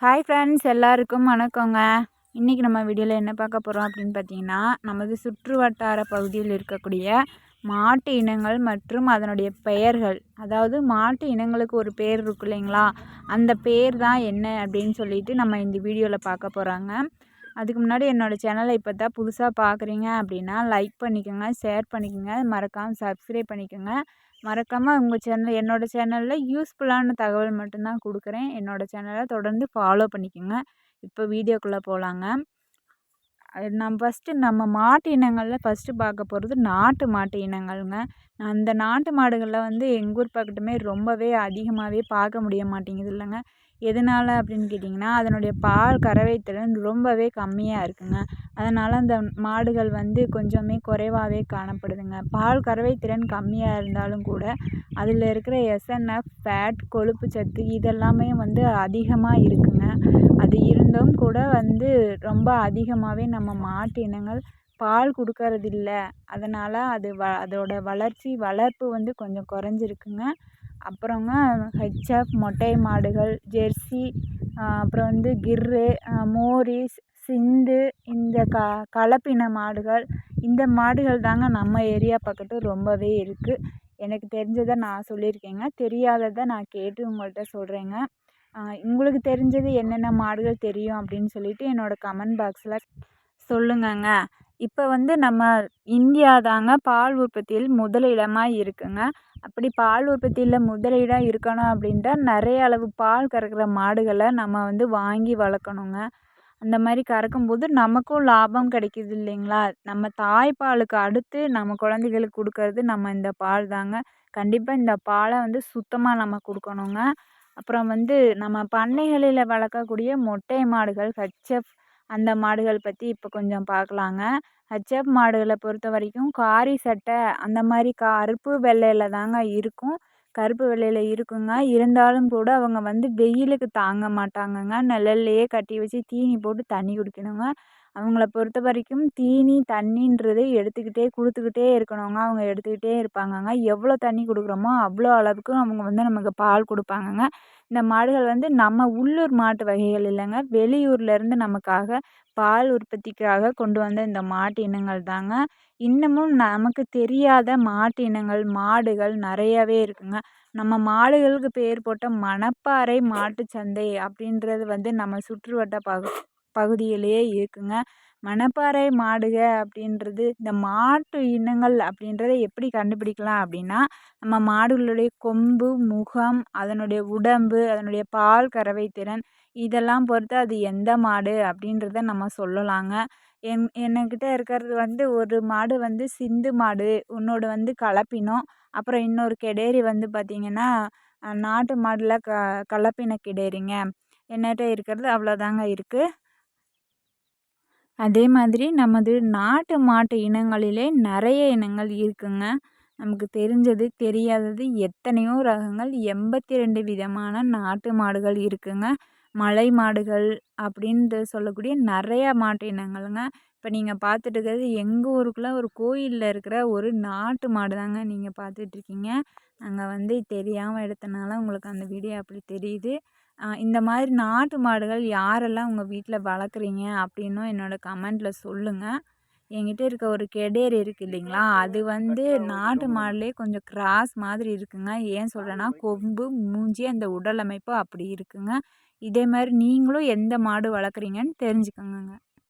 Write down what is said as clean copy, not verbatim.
Hi friends, எல்லாருக்கும் வணக்கங்க. இன்றைக்கி நம்ம வீடியோவில் என்ன பார்க்க போகிறோம் அப்படின்னு பார்த்தீங்கன்னா, நமது சுற்று வட்டார பகுதியில் இருக்கக்கூடிய மாட்டு இனங்கள் மற்றும் அதனுடைய பெயர்கள். அதாவது மாட்டு இனங்களுக்கு ஒரு பேர் இருக்கு இல்லைங்களா, அந்த பேர் தான் என்ன அப்படின்னு சொல்லிட்டு நம்ம இந்த வீடியோவில் பார்க்க போகிறாங்க. அதுக்கு முன்னாடி என்னோடய சேனலை இப்போ தான் புதுசாக பார்க்குறீங்க அப்படின்னா லைக் பண்ணிக்கோங்க, ஷேர் பண்ணிக்கோங்க, மறக்காமல் சப்ஸ்கிரைப் பண்ணிக்கோங்க. மறக்காமல் உங்கள் சேனல் என்னோடய சேனலில் யூஸ்ஃபுல்லான தகவல் மட்டும்தான் கொடுக்குறேன். என்னோடய சேனலை தொடர்ந்து ஃபாலோ பண்ணிக்கோங்க. இப்போ வீடியோக்குள்ளே போகலாங்க. நம்ம மாட்டு இனங்களில் ஃபஸ்ட்டு பார்க்க போகிறது நாட்டு மாட்டு இனங்கள்ங்க. அந்த நாட்டு மாடுகளில் வந்து எங்கள் ஊர் பக்கட்டுமே ரொம்பவே அதிகமாகவே பார்க்க முடிய மாட்டேங்குது இல்லைங்க. எதனால் அப்படின்னு கேட்டிங்கன்னா, அதனுடைய பால் கறவை திறன் ரொம்பவே கம்மியாக இருக்குங்க. அதனால் அந்த மாடுகள் வந்து கொஞ்சமே குறைவாகவே காணப்படுதுங்க. பால் கறவை திறன் கம்மியாக இருந்தாலும் கூட அதில் இருக்கிற எஸ்என்எஃப், ஃபேட், கொழுப்பு சத்து இதெல்லாமே வந்து அதிகமாக இருக்குங்க. அது இருந்தும் கூட வந்து ரொம்ப அதிகமாகவே நம்ம மாட்டு இனங்கள் பால் கொடுக்கறதில்ல. அதனால் அதோட வளர்ப்பு வந்து கொஞ்சம் குறைஞ்சிருக்குங்க. அப்புறங்க ஹெச்எஃப், மொட்டை மாடுகள், ஜெர்சி, அப்புறம் வந்து கிர்ரு, மோரிஸ், சிந்து, இந்த கலப்பின மாடுகள், இந்த மாடுகள் தாங்க நம்ம ஏரியா பக்கத்து ரொம்பவே இருக்குது. எனக்கு தெரிஞ்சதை நான் சொல்லியிருக்கேங்க. தெரியாததை நான் கேட்டு உங்கள்கிட்ட சொல்கிறேங்க. உங்களுக்கு தெரிஞ்சது என்னென்ன மாடுகள் தெரியும் அப்படின்னு சொல்லிட்டு என்னோடய கமெண்ட் பாக்ஸில் சொல்லுங்கங்க. இப்போ வந்து நம்ம இந்தியா தாங்க பால் உற்பத்தியில் முதலிடமாக இருக்குங்க. அப்படி பால் உற்பத்தியில் முதலிடம் இருக்கணும் அப்படின்ட்டா நிறைய அளவு பால் கறக்கிற மாடுகளை நம்ம வந்து வாங்கி வளர்க்கணுங்க. அந்த மாதிரி கறக்கும்போது நமக்கும் லாபம் கிடைக்கிது இல்லைங்களா. நம்ம தாய்ப்பாலுக்கு அடுத்து நம்ம குழந்தைகளுக்கு கொடுக்கறது நம்ம இந்த பால் தாங்க. கண்டிப்பாக இந்த பாலை வந்து சுத்தமாக நம்ம கொடுக்கணுங்க. அப்புறம் வந்து நம்ம பண்ணைகளில் வளர்க்கக்கூடிய மொட்டை மாடுகள், ஹெச்எஃப், அந்த மாடுகள் பற்றி இப்போ கொஞ்சம் பார்க்கலாங்க. ஹெச்எஃப் மாடுகளை பொறுத்த வரைக்கும் காரி சட்டை அந்த மாதிரி கருப்பு வெள்ளையில் தாங்க இருக்கும். கருப்பு வெள்ளையில் இருக்குங்க. இருந்தாலும் கூட அவங்க வந்து வெயிலுக்கு தாங்க மாட்டாங்கங்க. நிழல்லையே கட்டி வச்சு தீனி போட்டு தண்ணி குடிக்கணுங்க. அவங்கள பொறுத்த வரைக்கும் தீனி தண்ணின்றது கொடுத்துக்கிட்டே இருக்கணுங்க. அவங்க எடுத்துக்கிட்டே இருப்பாங்கங்க. எவ்வளோ தண்ணி கொடுக்குறோமோ அவ்வளோ அளவுக்கு அவங்க வந்து நமக்கு பால் கொடுப்பாங்கங்க. இந்த மாடுகள் வந்து நம்ம உள்ளூர் மாட்டு வகைகள் இல்லைங்க. வெளியூர்லேருந்து நமக்காக பால் உற்பத்திக்காக கொண்டு வந்த இந்த மாட்டு இனங்கள் தாங்க. இன்னமும் நமக்கு தெரியாத மாட்டு இனங்கள், மாடுகள் நிறையவே இருக்குங்க. நம்ம மாடுகளுக்கு பேர் போட்ட மணப்பாறை மாட்டுச்சந்தை அப்படின்றது வந்து நம்ம சுற்றுவட்ட பகுதியிலேயே இருக்குங்க. மணப்பாறை மாடுக அப்படின்றது இந்த மாட்டு இனங்கள் அப்படின்றத எப்படி கண்டுபிடிக்கலாம் அப்படின்னா, நம்ம மாடுகளுடைய கொம்பு, முகம், அதனுடைய உடம்பு, அதனுடைய பால் கறவை திறன் இதெல்லாம் பொறுத்து அது எந்த மாடு அப்படின்றத நம்ம சொல்லலாங்க. என்கிட்ட இருக்கிறது வந்து ஒரு மாடு வந்து சிந்து மாடு, இன்னொரு வந்து கலப்பினம், அப்புறம் இன்னொரு கெடேரி வந்து பார்த்திங்கன்னா நாட்டு மாடில் கலப்பின கெடேரிங்க. என்கிட்ட இருக்கிறது அவ்வளோதாங்க இருக்குது. அதே மாதிரி நமது நாட்டு மாட்டு இனங்களிலே நிறைய இனங்கள் இருக்குங்க. நமக்கு தெரிஞ்சது தெரியாதது எத்தனையோ ரகங்கள் 82 விதமான நாட்டு மாடுகள் இருக்குங்க. மலை மாடுகள் அப்படின்ட்டு சொல்லக்கூடிய நிறையா மாட்டு இனங்கள்ங்க. இப்போ நீங்கள் பார்த்துட்டு இருக்கிறது எங்கள் ஊருக்குள்ளே ஒரு கோயிலில் இருக்கிற ஒரு நாட்டு மாடு தாங்க நீங்கள் பார்த்துட்ருக்கீங்க. நாங்கள் வந்து தெரியாமல் எடுத்தனால உங்களுக்கு அந்த வீடியோ அப்படி தெரியுது. இந்த மாதிரி நாட்டு மாடுகள் யாரெல்லாம் உங்கள் வீட்டில் வளர்க்குறீங்க அப்படின்னும் என்னோடய கமெண்ட்டில் சொல்லுங்கள். என்கிட்ட இருக்க ஒரு கெடேரி இருக்குது இல்லைங்களா, அது வந்து நாட்டு மாடுலேயே கொஞ்சம் கிராஸ் மாதிரி இருக்குங்க. ஏன் சொல்கிறேன்னா கொம்பு, மூஞ்சி, அந்த உடல் அமைப்பு அப்படி இருக்குங்க. இதே மாதிரி நீங்களும் எந்த மாடு வளர்க்குறீங்கன்னு தெரிஞ்சுக்கோங்க.